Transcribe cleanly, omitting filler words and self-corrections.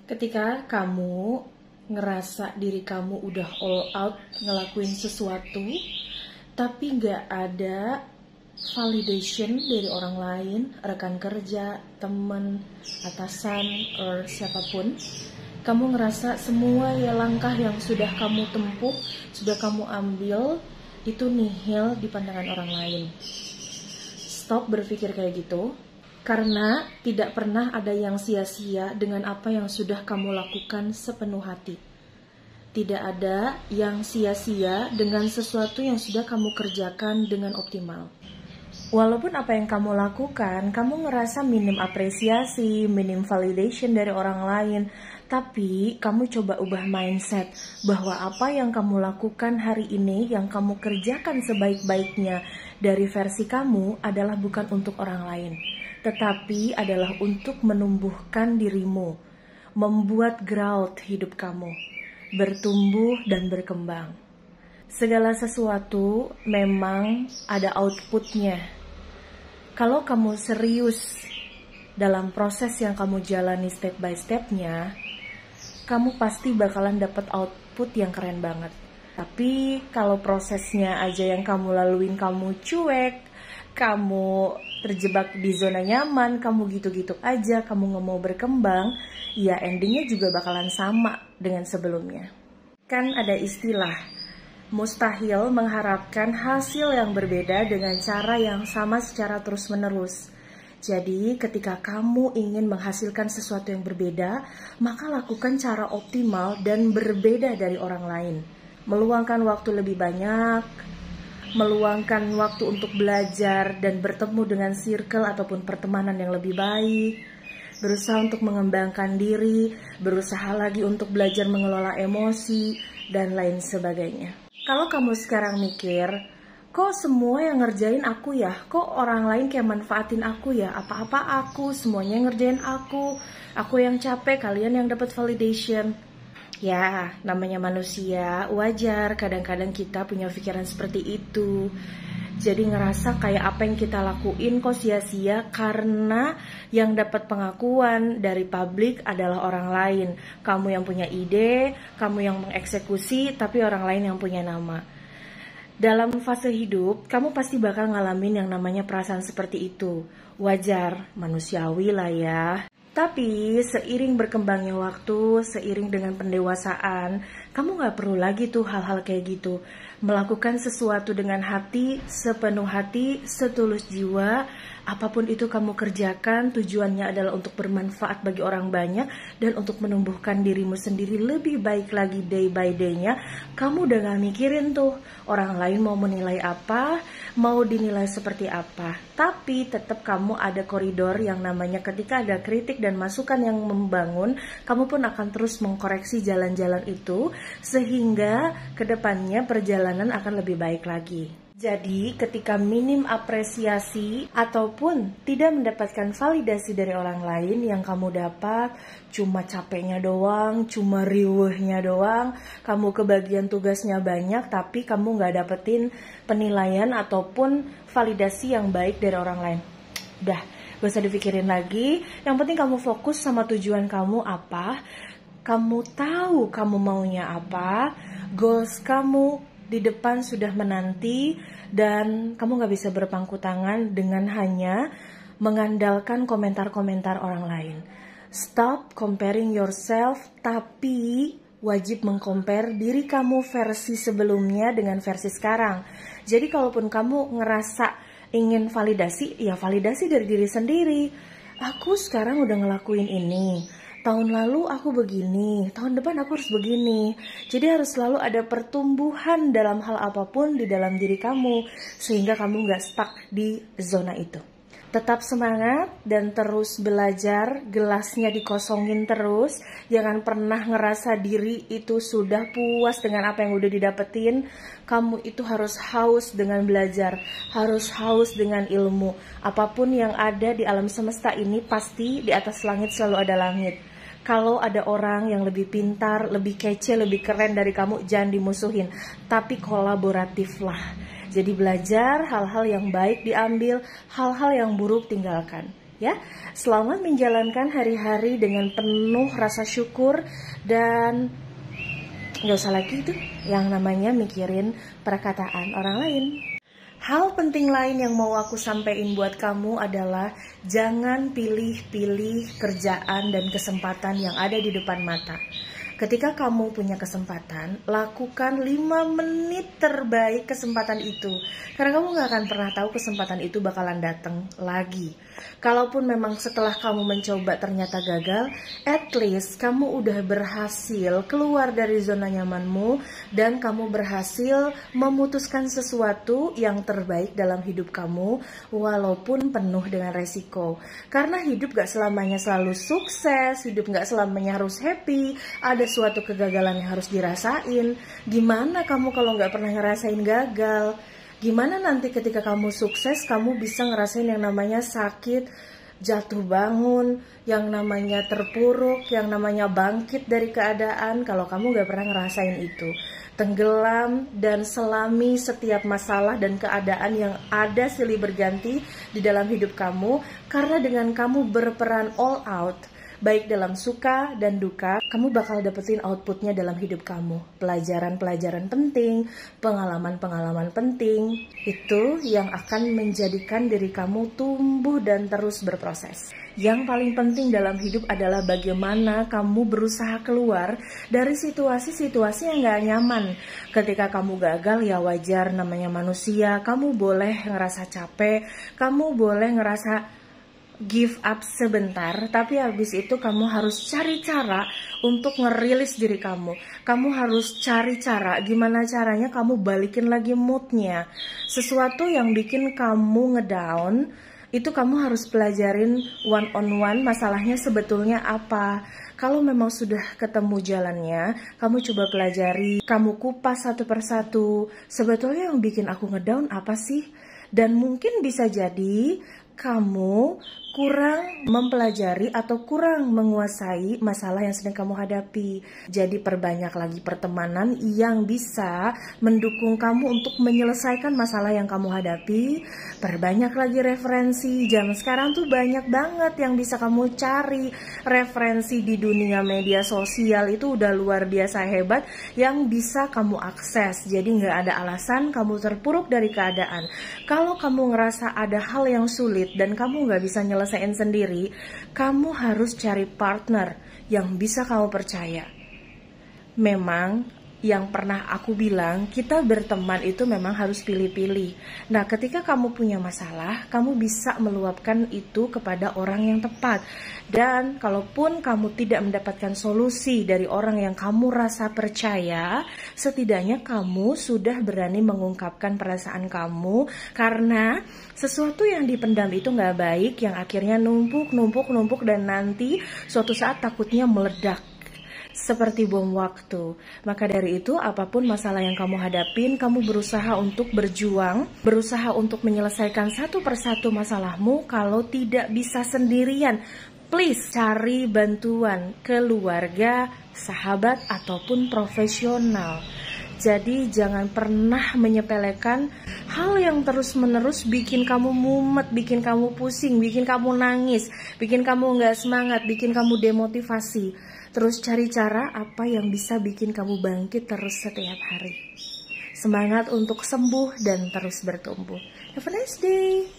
Ketika kamu ngerasa diri kamu udah all out ngelakuin sesuatu, tapi nggak ada validation dari orang lain, rekan kerja, teman, atasan, or siapapun, kamu ngerasa semua ya langkah yang sudah kamu tempuh, sudah kamu ambil, itu nihil di pandangan orang lain. Stop berpikir kayak gitu. Karena tidak pernah ada yang sia-sia dengan apa yang sudah kamu lakukan sepenuh hati. Tidak ada yang sia-sia dengan sesuatu yang sudah kamu kerjakan dengan optimal. Walaupun apa yang kamu lakukan, kamu ngerasa minim apresiasi, minim validation dari orang lain, tapi kamu coba ubah mindset bahwa apa yang kamu lakukan hari ini, yang kamu kerjakan sebaik-baiknya dari versi kamu adalah bukan untuk orang lain, tetapi adalah untuk menumbuhkan dirimu, membuat growth hidup kamu, bertumbuh dan berkembang. Segala sesuatu memang ada outputnya. Kalau kamu serius dalam proses yang kamu jalani step by stepnya, kamu pasti bakalan dapat output yang keren banget. Tapi kalau prosesnya aja yang kamu laluin kamu cuek, kamu terjebak di zona nyaman, kamu gitu-gitu aja, kamu nggak mau berkembang, ya endingnya juga bakalan sama dengan sebelumnya. Kan ada istilah, mustahil mengharapkan hasil yang berbeda dengan cara yang sama secara terus-menerus. Jadi ketika kamu ingin menghasilkan sesuatu yang berbeda, maka lakukan cara optimal dan berbeda dari orang lain. Meluangkan waktu lebih banyak, meluangkan waktu untuk belajar dan bertemu dengan circle ataupun pertemanan yang lebih baik, berusaha untuk mengembangkan diri, berusaha lagi untuk belajar mengelola emosi, dan lain sebagainya. Kalau kamu sekarang mikir, kok semua yang ngerjain aku ya? Kok orang lain kayak manfaatin aku ya? Apa-apa aku, semuanya ngerjain aku yang capek, kalian yang dapat validation. Ya, namanya manusia, wajar kadang-kadang kita punya pikiran seperti itu. Jadi ngerasa kayak apa yang kita lakuin kok sia-sia karena yang dapat pengakuan dari publik adalah orang lain. Kamu yang punya ide, kamu yang mengeksekusi, tapi orang lain yang punya nama. Dalam fase hidup, kamu pasti bakal ngalamin yang namanya perasaan seperti itu. Wajar, manusiawi lah ya. Tapi seiring berkembangnya waktu, seiring dengan pendewasaan, kamu gak perlu lagi tuh hal-hal kayak gitu. Melakukan sesuatu dengan hati, sepenuh hati, setulus jiwa. Apapun itu kamu kerjakan, tujuannya adalah untuk bermanfaat bagi orang banyak dan untuk menumbuhkan dirimu sendiri lebih baik lagi day by day-nya. Kamu udah gak mikirin tuh orang lain mau menilai apa, mau dinilai seperti apa. Tapi tetap kamu ada koridor yang namanya ketika ada kritik dan masukan yang membangun, kamu pun akan terus mengkoreksi jalan-jalan itu sehingga kedepannya perjalanan akan lebih baik lagi. Jadi ketika minim apresiasi ataupun tidak mendapatkan validasi dari orang lain, yang kamu dapat cuma capeknya doang, cuma riuhnya doang, kamu kebagian tugasnya banyak tapi kamu gak dapetin penilaian ataupun validasi yang baik dari orang lain. Udah, gak usah dipikirin lagi, yang penting kamu fokus sama tujuan kamu apa, kamu tahu kamu maunya apa, goals kamu di depan sudah menanti, dan kamu gak bisa berpangku tangan dengan hanya mengandalkan komentar-komentar orang lain. Stop comparing yourself, tapi wajib mengcompare diri kamu versi sebelumnya dengan versi sekarang. Jadi kalaupun kamu ngerasa ingin validasi, ya validasi dari diri sendiri. Aku sekarang udah ngelakuin ini, tahun lalu aku begini, tahun depan aku harus begini. Jadi harus selalu ada pertumbuhan dalam hal apapun di dalam diri kamu, sehingga kamu gak stuck di zona itu. Tetap semangat dan terus belajar, gelasnya dikosongin terus. Jangan pernah ngerasa diri itu sudah puas dengan apa yang udah didapetin. Kamu itu harus haus dengan belajar, harus haus dengan ilmu. Apapun yang ada di alam semesta ini pasti di atas langit selalu ada langit. Kalau ada orang yang lebih pintar, lebih kece, lebih keren dari kamu, jangan dimusuhin, tapi kolaboratiflah. Jadi belajar, hal-hal yang baik diambil, hal-hal yang buruk tinggalkan. ya. Selamat menjalankan hari-hari dengan penuh rasa syukur dan gak usah lagi tuh yang namanya mikirin perkataan orang lain. Hal penting lain yang mau aku sampaikan buat kamu adalah jangan pilih-pilih kerjaan dan kesempatan yang ada di depan mata. Ketika kamu punya kesempatan, lakukan 5 menit terbaik kesempatan itu. Karena kamu gak akan pernah tahu kesempatan itu bakalan datang lagi. Kalaupun memang setelah kamu mencoba ternyata gagal, at least kamu udah berhasil keluar dari zona nyamanmu dan kamu berhasil memutuskan sesuatu yang terbaik dalam hidup kamu walaupun penuh dengan resiko. Karena hidup gak selamanya selalu sukses, hidup gak selamanya harus happy, ada suatu kegagalan yang harus dirasain. Gimana kamu kalau gak pernah ngerasain gagal? Gimana nanti ketika kamu sukses, kamu bisa ngerasain yang namanya sakit, jatuh bangun, yang namanya terpuruk, yang namanya bangkit dari keadaan, kalau kamu gak pernah ngerasain itu. Tenggelam dan selami setiap masalah dan keadaan yang ada silih berganti di dalam hidup kamu, karena dengan kamu berperan all out, baik dalam suka dan duka, kamu bakal dapetin outputnya dalam hidup kamu. Pelajaran-pelajaran penting, pengalaman-pengalaman penting, itu yang akan menjadikan diri kamu tumbuh dan terus berproses. Yang paling penting dalam hidup adalah bagaimana kamu berusaha keluar dari situasi-situasi yang gak nyaman. Ketika kamu gagal ya wajar, namanya manusia, kamu boleh ngerasa capek, kamu boleh ngerasa give up sebentar, tapi habis itu kamu harus cari cara untuk ngerilis diri kamu. Kamu harus cari cara, gimana caranya kamu balikin lagi moodnya. Sesuatu yang bikin kamu ngedown, itu kamu harus pelajarin one on one masalahnya sebetulnya apa. Kalau memang sudah ketemu jalannya, kamu coba pelajari, kamu kupas satu persatu. Sebetulnya yang bikin aku ngedown apa sih? Dan mungkin bisa jadi kamu kurang mempelajari atau kurang menguasai masalah yang sedang kamu hadapi. Jadi perbanyak lagi pertemanan yang bisa mendukung kamu untuk menyelesaikan masalah yang kamu hadapi. Perbanyak lagi referensi. Zaman sekarang tuh banyak banget yang bisa kamu cari. Referensi di dunia media sosial itu udah luar biasa hebat yang bisa kamu akses. Jadi nggak ada alasan kamu terpuruk dari keadaan. Kalau kamu ngerasa ada hal yang sulit dan kamu nggak bisa nyelesain sendiri, kamu harus cari partner yang bisa kamu percaya. Memang yang pernah aku bilang, kita berteman itu memang harus pilih-pilih. Nah, ketika kamu punya masalah, kamu bisa meluapkan itu kepada orang yang tepat. Dan kalaupun kamu tidak mendapatkan solusi dari orang yang kamu rasa percaya, setidaknya kamu sudah berani mengungkapkan perasaan kamu, karena sesuatu yang dipendam itu nggak baik, yang akhirnya numpuk dan nanti suatu saat takutnya meledak seperti bom waktu. Maka dari itu, apapun masalah yang kamu hadapin, kamu berusaha untuk berjuang, berusaha untuk menyelesaikan satu persatu masalahmu. Kalau tidak bisa sendirian, please cari bantuan keluarga, sahabat, ataupun profesional. Jadi jangan pernah menyepelekan hal yang terus-menerus bikin kamu mumet, bikin kamu pusing, bikin kamu nangis, bikin kamu nggak semangat, bikin kamu demotivasi. Terus cari cara apa yang bisa bikin kamu bangkit terus setiap hari. Semangat untuk sembuh dan terus bertumbuh. Have a nice day.